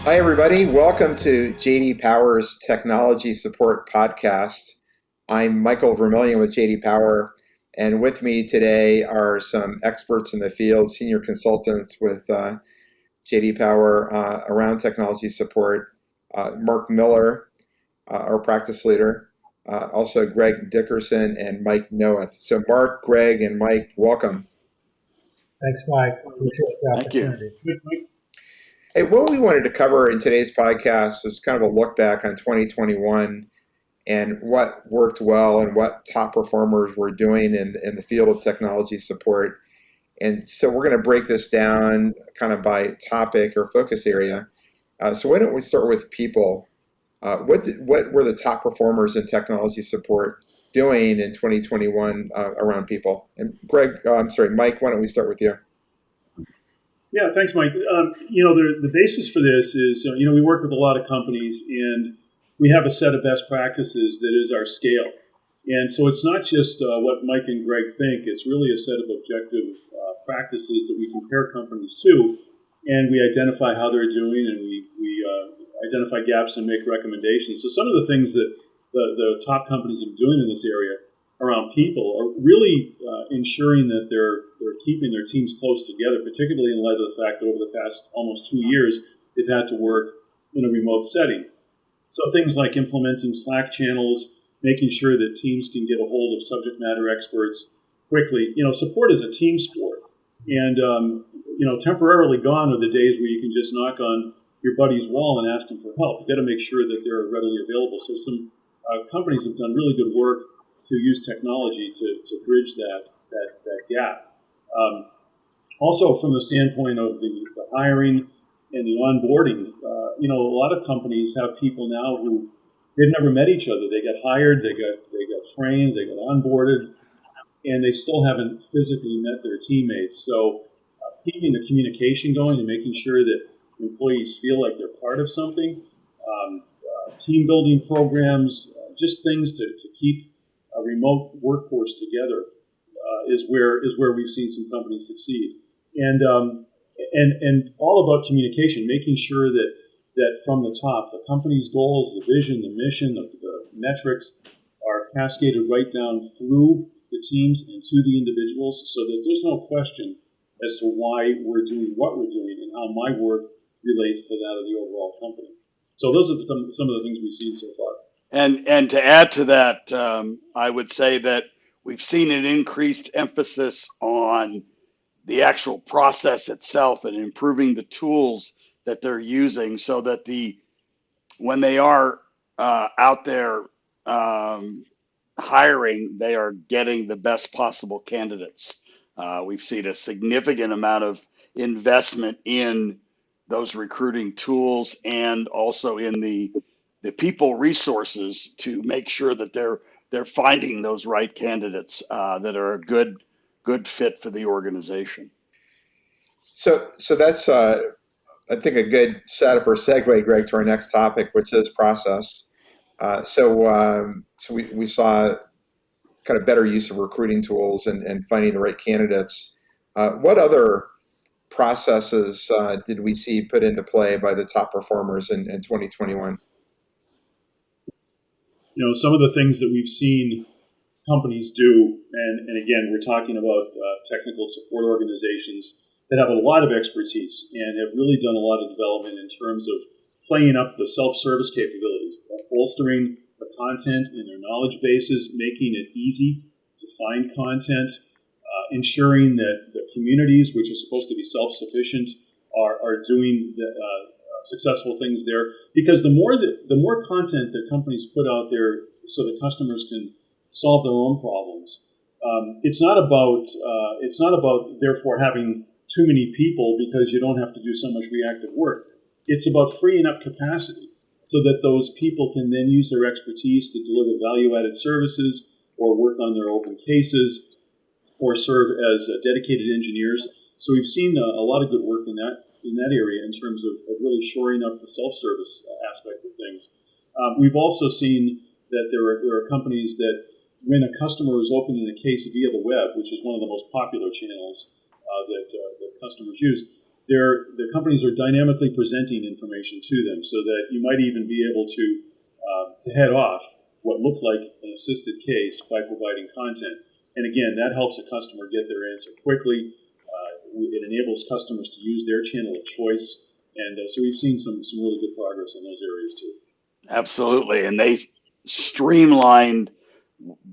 Hi, everybody. Welcome to JD Power's Technology Support Podcast. I'm Michael Vermillion with JD Power, and with me today are some experts in the field, senior consultants with JD Power around technology support. Mark Miller, our practice leader, also Greg Dickerson and Mike Noeth. So Mark, Greg, and Mike, welcome. Thanks, Mike. Appreciate the Thank you. opportunity. Hey, what we wanted to cover in today's podcast was kind of a look back on 2021 and what worked well and what top performers were doing in the field of technology support. And so we're going to break this down kind of by topic or focus area. So why don't we start with people? What were the top performers in technology support doing in 2021 around people? And Mike, why don't we start with you? Yeah, thanks, Mike. The basis for this is, we work with a lot of companies, and we have a set of best practices that is our scale. And so it's not just what Mike and Greg think, it's really a set of objective practices that we compare companies to, and we identify how they're doing, and we identify gaps and make recommendations. So some of the things that the top companies are doing in this area around people are really ensuring that they're keeping their teams close together, particularly in light of the fact that over the past almost 2 years, they've had to work in a remote setting. So things like implementing Slack channels, making sure that teams can get a hold of subject matter experts quickly. Support is a team sport. And, temporarily gone are the days where you can just knock on your buddy's wall and ask them for help. You've got to make sure that they're readily available. So some companies have done really good work to use technology to bridge that gap. Also, from the standpoint of the hiring and the onboarding, a lot of companies have people now who they've never met each other. They got hired, they got trained, they got onboarded, and they still haven't physically met their teammates. So keeping the communication going and making sure that employees feel like they're part of something, team building programs, just things to keep a remote workforce together is where we've seen some companies succeed, and all about communication, making sure that from the top, the company's goals, the vision, the mission, the metrics are cascaded right down through the teams and to the individuals, so that there's no question as to why we're doing what we're doing and how my work relates to that of the overall company. So those are some of the things we've seen so far. And to add to that, I would say that we've seen an increased emphasis on the actual process itself and improving the tools that they're using, so that when they are out there hiring, they are getting the best possible candidates. We've seen a significant amount of investment in those recruiting tools and also in the people resources to make sure that they're finding those right candidates that are a good fit for the organization. So that's I think a good setup or segue, Greg, to our next topic, which is process. So we saw kind of better use of recruiting tools and finding the right candidates. What other processes did we see put into play by the top performers in 2021? Some of the things that we've seen companies do, and again, we're talking about technical support organizations that have a lot of expertise and have really done a lot of development in terms of playing up the self-service capabilities, bolstering the content in their knowledge bases, making it easy to find content, ensuring that the communities, which are supposed to be self-sufficient, are doing successful things there. Because the more content that companies put out there, so that customers can solve their own problems, it's not about therefore having too many people because you don't have to do so much reactive work. It's about freeing up capacity so that those people can then use their expertise to deliver value-added services or work on their open cases or serve as dedicated engineers. So we've seen a lot of good work in that area in terms of really shoring up the self-service aspect of things. We've also seen that there are companies that when a customer is opening a case via the web, which is one of the most popular channels that customers use, the companies are dynamically presenting information to them, so that you might even be able to head off what looked like an assisted case by providing content. And again, that helps a customer get their answer quickly. It enables customers to use their channel of choice. And so we've seen some really good progress in those areas too. Absolutely. And they streamlined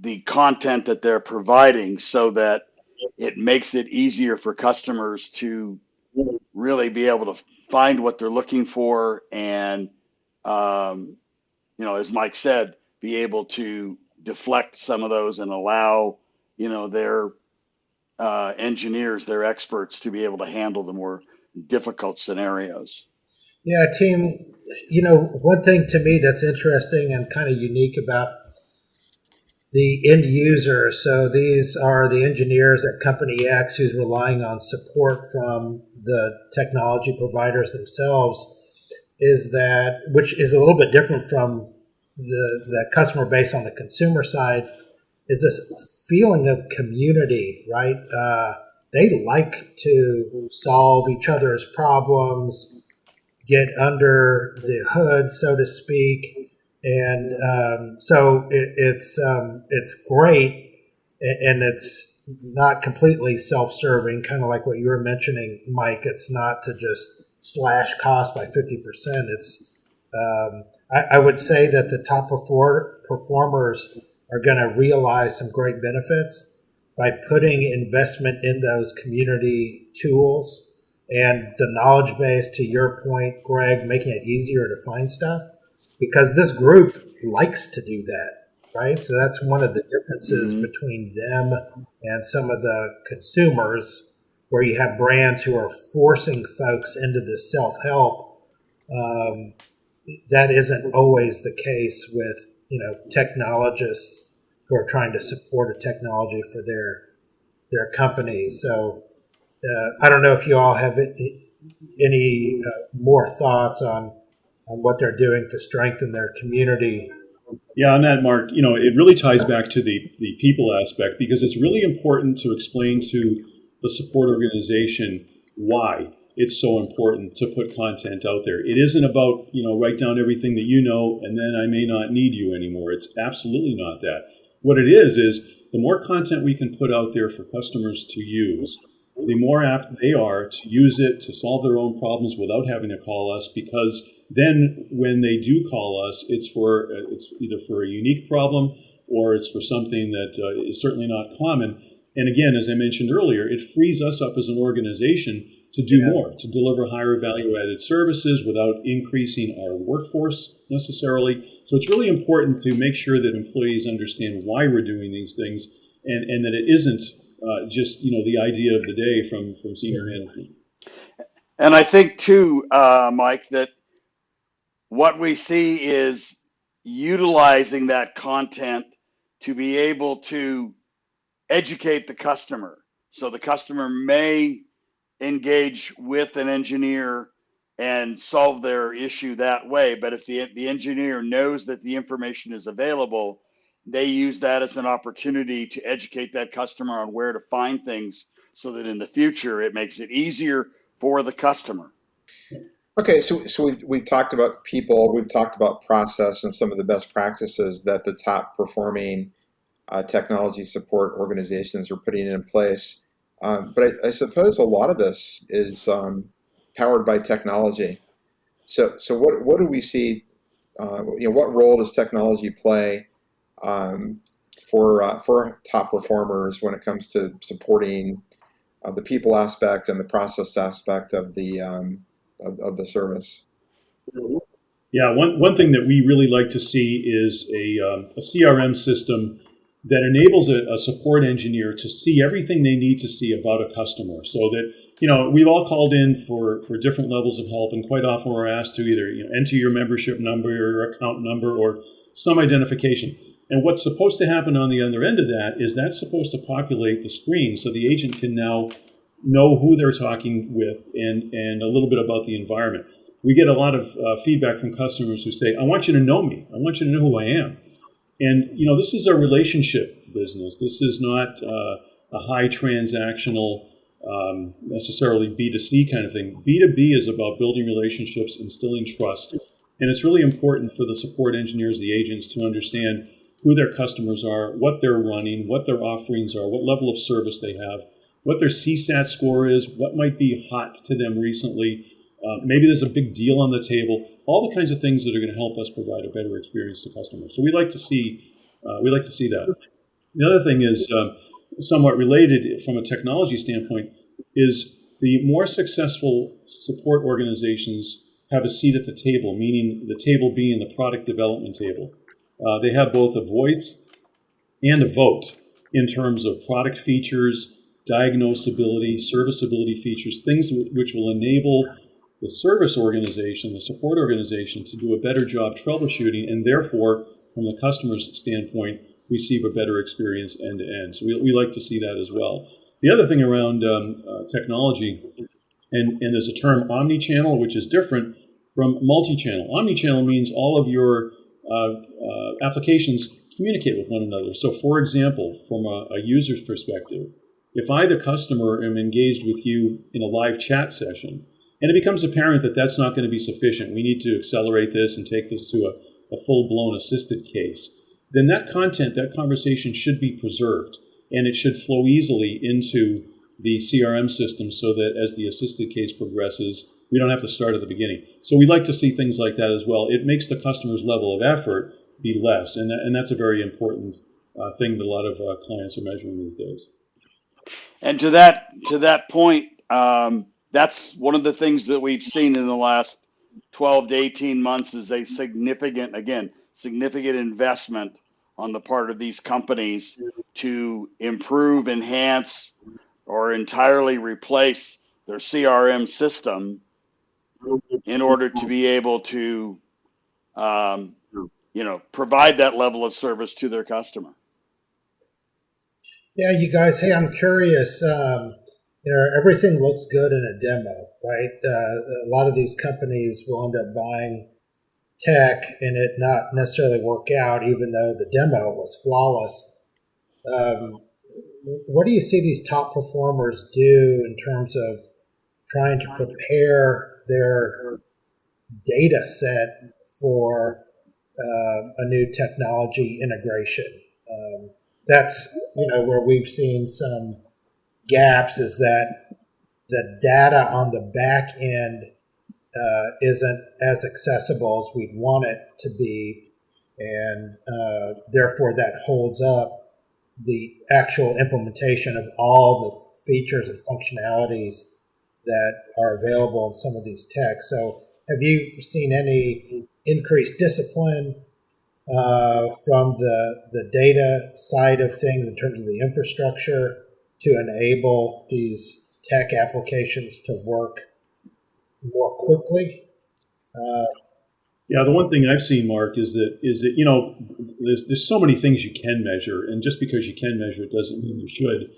the content that they're providing so that it makes it easier for customers to really be able to find what they're looking for and, as Mike said, be able to deflect some of those and allow, their engineers, their experts to be able to handle the more difficult scenarios. Yeah, team, one thing to me that's interesting and kind of unique about the end user. So these are the engineers at Company X who's relying on support from the technology providers themselves, is that, which is a little bit different from the customer base on the consumer side, is this feeling of community, right? They like to solve each other's problems, get under the hood, so to speak, and so it's great, and it's not completely self-serving, kind of like what you were mentioning, Mike. It's not to just slash cost by 50%. It's I would say that the top performers are going to realize some great benefits by putting investment in those community tools and the knowledge base, to your point, Greg, making it easier to find stuff, because this group likes to do that, right? So that's one of the differences between them and some of the consumers, where you have brands who are forcing folks into this self-help. That isn't always the case with, technologists who are trying to support a technology for their companies. So I don't know if you all have any more thoughts on what they're doing to strengthen their community. Yeah, on that, Mark, it really ties back to the people aspect, because it's really important to explain to the support organization why it's so important to put content out there. It isn't about, write down everything that you know and then I may not need you anymore. It's absolutely not that. What it is the more content we can put out there for customers to use, the more apt they are to use it to solve their own problems without having to call us, because then when they do call us, it's either for a unique problem or it's for something that is certainly not common. And again, as I mentioned earlier, it frees us up as an organization to do more, to deliver higher value-added services without increasing our workforce necessarily. So it's really important to make sure that employees understand why we're doing these things, and that it isn't just the idea of the day from senior management. And I think too, Mike, that what we see is utilizing that content to be able to educate the customer. So the customer may engage with an engineer and solve their issue that way. But if the engineer knows that the information is available, they use that as an opportunity to educate that customer on where to find things, so that in the future it makes it easier for the customer. Okay, so we've talked about people, we've talked about process and some of the best practices that the top performing technology support organizations are putting in place. But I suppose a lot of this is powered by technology. So what do we see? What role does technology play for top performers when it comes to supporting the people aspect and the process aspect of the service? Yeah, one thing that we really like to see is a CRM system that enables a support engineer to see everything they need to see about a customer, so that, we've all called in for different levels of help, and quite often we're asked to either enter your membership number, your account number, or some identification. And what's supposed to happen on the other end of that is that's supposed to populate the screen, so the agent can now know who they're talking with and a little bit about the environment. We get a lot of feedback from customers who say, I want you to know me. I want you to know who I am. And, this is a relationship business. This is not a high transactional necessarily B2C kind of thing. B2B is about building relationships, instilling trust. And it's really important for the support engineers, the agents, to understand who their customers are, what they're running, what their offerings are, what level of service they have, what their CSAT score is, what might be hot to them recently. Maybe there's a big deal on the table. All the kinds of things that are going to help us provide a better experience to customers. So we like to see that. The other thing is somewhat related from a technology standpoint is the more successful support organizations have a seat at the table, meaning the table being the product development table. They have both a voice and a vote in terms of product features, diagnosability, serviceability features, things which will enable the service organization, the support organization, to do a better job troubleshooting, and therefore, from the customer's standpoint, receive a better experience end to end. So we like to see that as well. The other thing around technology, and there's a term omni-channel, which is different from multi-channel. Omni-channel means all of your applications communicate with one another. So for example, from a user's perspective, if I, the customer, am engaged with you in a live chat session, and it becomes apparent that that's not going to be sufficient, we need to accelerate this and take this to a full-blown assisted case, then that content, that conversation should be preserved, and it should flow easily into the CRM system so that as the assisted case progresses, we don't have to start at the beginning. So we like to see things like that as well. It makes the customer's level of effort be less, and that's a very important thing that a lot of clients are measuring these days. And to that point, that's one of the things that we've seen in the last 12 to 18 months is a significant investment on the part of these companies to improve, enhance, or entirely replace their CRM system in order to be able to, provide that level of service to their customer. Yeah, you guys. Hey, I'm curious. Everything looks good in a demo, right? A lot of these companies will end up buying tech and it not necessarily work out, even though the demo was flawless. What do you see these top performers do in terms of trying to prepare their data set for a new technology integration? That's where we've seen some gaps, is that the data on the back end isn't as accessible as we'd want it to be, and therefore that holds up the actual implementation of all the features and functionalities that are available in some of these techs. So have you seen any increased discipline from the data side of things in terms of the infrastructure to enable these tech applications to work more quickly? Yeah, the one thing I've seen, Mark, is that there's so many things you can measure, and just because you can measure it doesn't mean you should.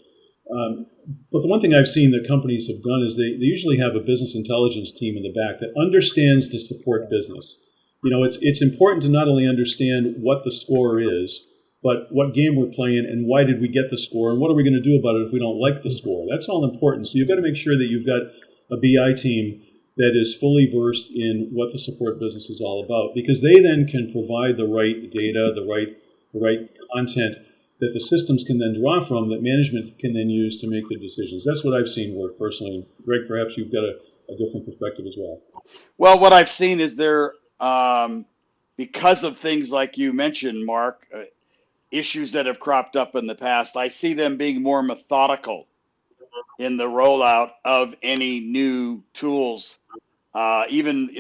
But the one thing I've seen that companies have done is they usually have a business intelligence team in the back that understands the support business. It's important to not only understand what the score is, but what game we're playing and why did we get the score and what are we going to do about it if we don't like the score. That's all important. So you've got to make sure that you've got a BI team that is fully versed in what the support business is all about, because they then can provide the right data, the right content that the systems can then draw from, that management can then use to make the decisions. That's what I've seen work personally. Greg, perhaps you've got a different perspective as well. Well, what I've seen is because of things like you mentioned, Mark, issues that have cropped up in the past, I see them being more methodical in the rollout of any new tools, even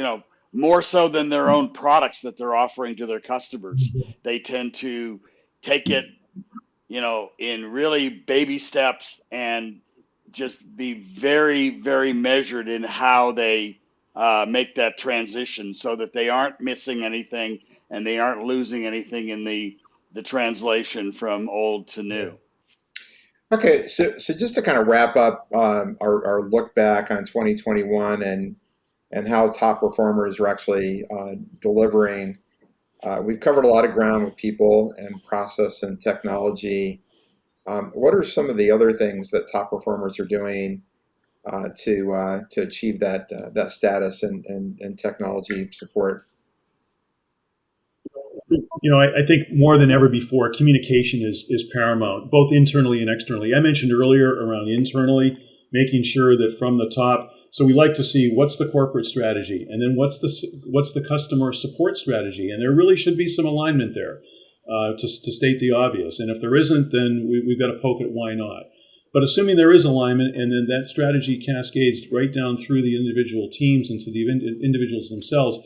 more so than their own products that they're offering to their customers. They tend to take it, in really baby steps and just be very, very measured in how they make that transition, so that they aren't missing anything and they aren't losing anything in the translation from old to new. Okay, so just to kind of wrap up our look back on 2021 and how top performers are actually delivering, we've covered a lot of ground with people and process and technology. What are some of the other things that top performers are doing to achieve that status and technology support. I think more than ever before, communication is paramount, both internally and externally. I mentioned earlier around internally, making sure that from the top. So we like to see what's the corporate strategy, and then what's the customer support strategy, and there really should be some alignment there to state the obvious. And if there isn't, then we've got to poke at why not. But assuming there is alignment, and then that strategy cascades right down through the individual teams and to the individuals themselves,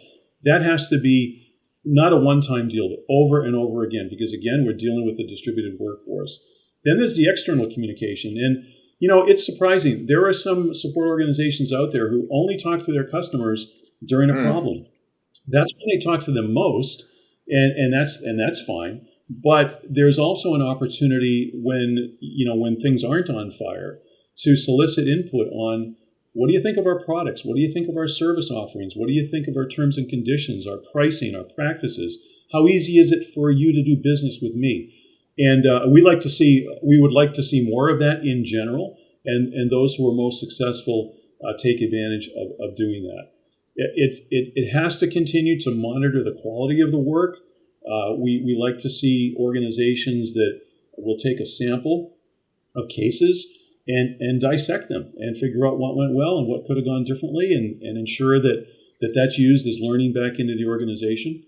that has to be not a one-time deal, but over and over again, because again, we're dealing with a distributed workforce. Then there's the external communication. And, it's surprising. There are some support organizations out there who only talk to their customers during a problem. That's when they talk to them most, and that's fine. But there's also an opportunity when things aren't on fire to solicit input on, what do you think of our products? What do you think of our service offerings? What do you think of our terms and conditions, our pricing, our practices? How easy is it for you to do business with me? And we would like to see more of that in general, and those who are most successful take advantage of doing that. It has to continue to monitor the quality of the work. We like to see organizations that will take a sample of cases and dissect them and figure out what went well and what could have gone differently, and ensure that's used as learning back into the organization.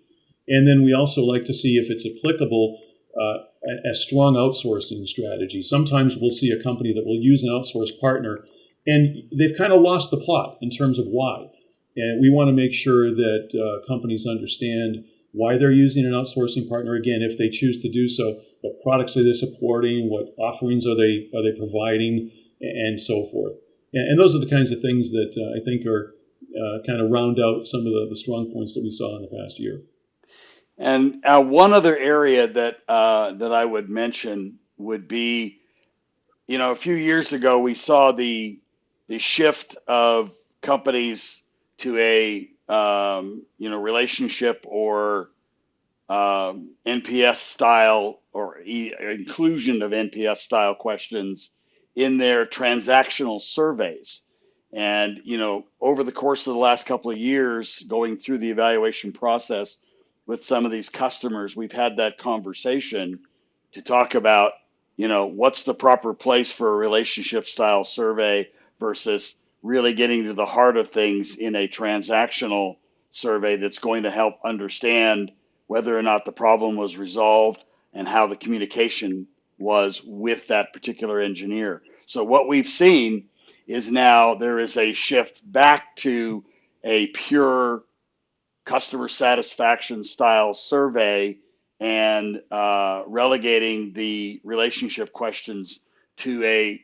And then we also like to see, if it's applicable, a strong outsourcing strategy. Sometimes we'll see a company that will use an outsourced partner, and they've kind of lost the plot in terms of why. And we want to make sure that companies understand why they're using an outsourcing partner. Again, if they choose to do so, what products are they supporting, what offerings are they providing, and so forth. And those are the kinds of things that I think are kind of round out some of the strong points that we saw in the past year. And one other area that I would mention would be, a few years ago we saw the shift of companies to a relationship or NPS style, or inclusion of NPS style questions in their transactional surveys. And over the course of the last couple of years, going through the evaluation process with some of these customers, we've had that conversation to talk about, what's the proper place for a relationship style survey versus really getting to the heart of things in a transactional survey that's going to help understand whether or not the problem was resolved and how the communication was with that particular engineer. So what we've seen is now there is a shift back to a pure customer satisfaction style survey, and relegating the relationship questions to a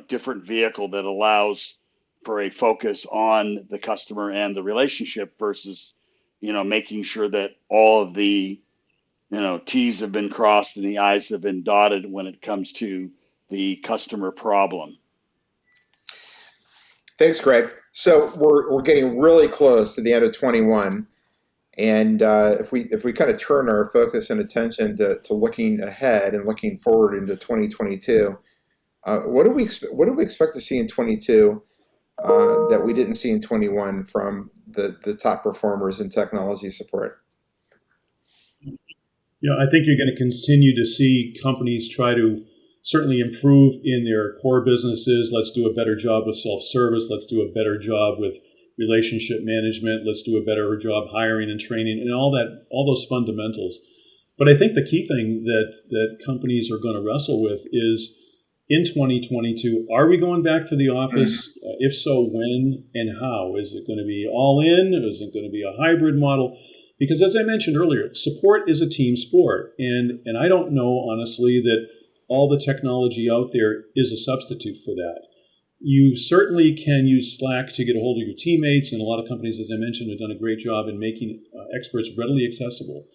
different vehicle that allows for a focus on the customer and the relationship versus making sure that all of the T's have been crossed and the I's have been dotted when it comes to the customer problem. Thanks, Greg. So we're getting really close to the end of 21, and if we kind of turn our focus and attention to looking ahead and looking forward into 2022, what do we expect to see in 22 that we didn't see in 21 from the top performers in technology support? I think you're going to continue to see companies try to certainly improve in their core businesses. Let's do a better job with self-service. Let's do a better job with relationship management. Let's do a better job hiring and training and all those fundamentals. But I think the key thing that companies are going to wrestle with is, in 2022, are we going back to the office? If so, when and how? Is it going to be all in? Is it going to be a hybrid model? Because as I mentioned earlier, support is a team sport. And I don't know, honestly, that all the technology out there is a substitute for that. You certainly can use Slack to get a hold of your teammates, and a lot of companies, as I mentioned, have done a great job in making experts readily accessible.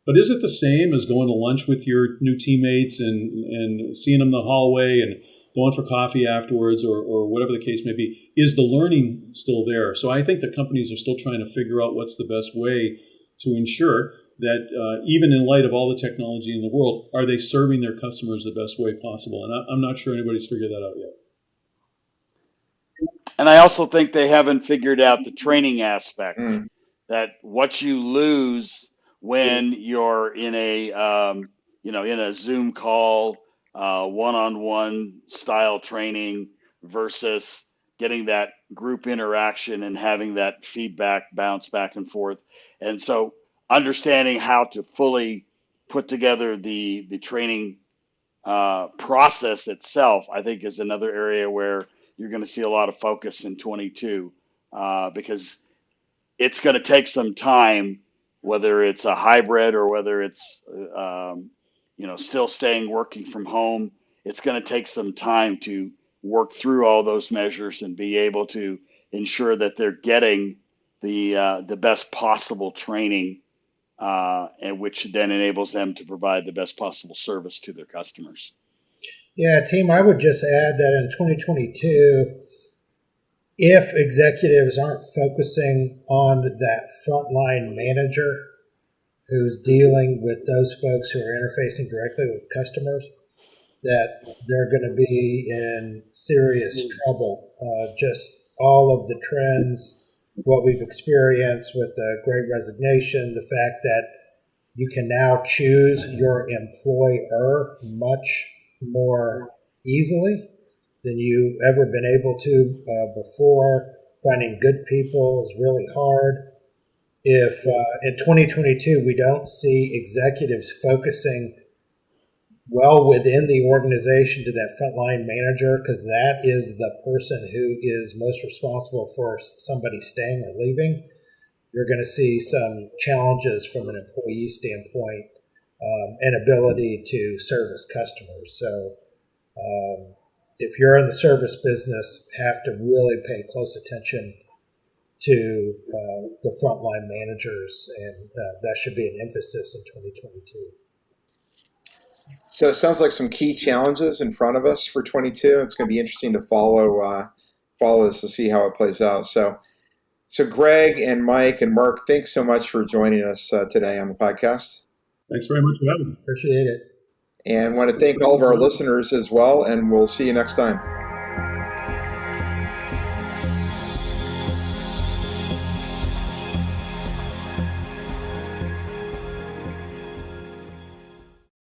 But is it the same as going to lunch with your new teammates and seeing them in the hallway and going for coffee afterwards, or whatever the case may be? Is the learning still there? So I think that companies are still trying to figure out what's the best way to ensure that even in light of all the technology in the world, are they serving their customers the best way possible? And I'm not sure anybody's figured that out yet. And I also think they haven't figured out the training aspect, Mm. that what you lose when you're in a in a Zoom call, one-on-one style training versus getting that group interaction and having that feedback bounce back and forth. And so understanding how to fully put together the training process itself, I think, is another area where you're going to see a lot of focus in 22, because it's going to take some time, whether it's a hybrid or whether it's still staying working from home. It's going to take some time to work through all those measures and be able to ensure that they're getting the best possible training, and which then enables them to provide the best possible service to their customers. Yeah, team, I would just add that in 2022, if executives aren't focusing on that frontline manager who's dealing with those folks who are interfacing directly with customers, that they're going to be in serious trouble. Just all of the trends, what we've experienced with the Great Resignation, the fact that you can now choose your employer much more easily than you ever been able to before. Finding good people is really hard. If in 2022 we don't see executives focusing well within the organization to that frontline manager, because that is the person who is most responsible for somebody staying or leaving, you're going to see some challenges from an employee standpoint, and ability to service customers. So if you're in the service business, have to really pay close attention to the frontline managers, and that should be an emphasis in 2022. So it sounds like some key challenges in front of us for 22. It's going to be interesting to follow this to see how it plays out. So Greg and Mike and Mark, thanks so much for joining us today on the podcast. Thanks very much for having me. Appreciate it. And want to thank all of our listeners as well, and we'll see you next time.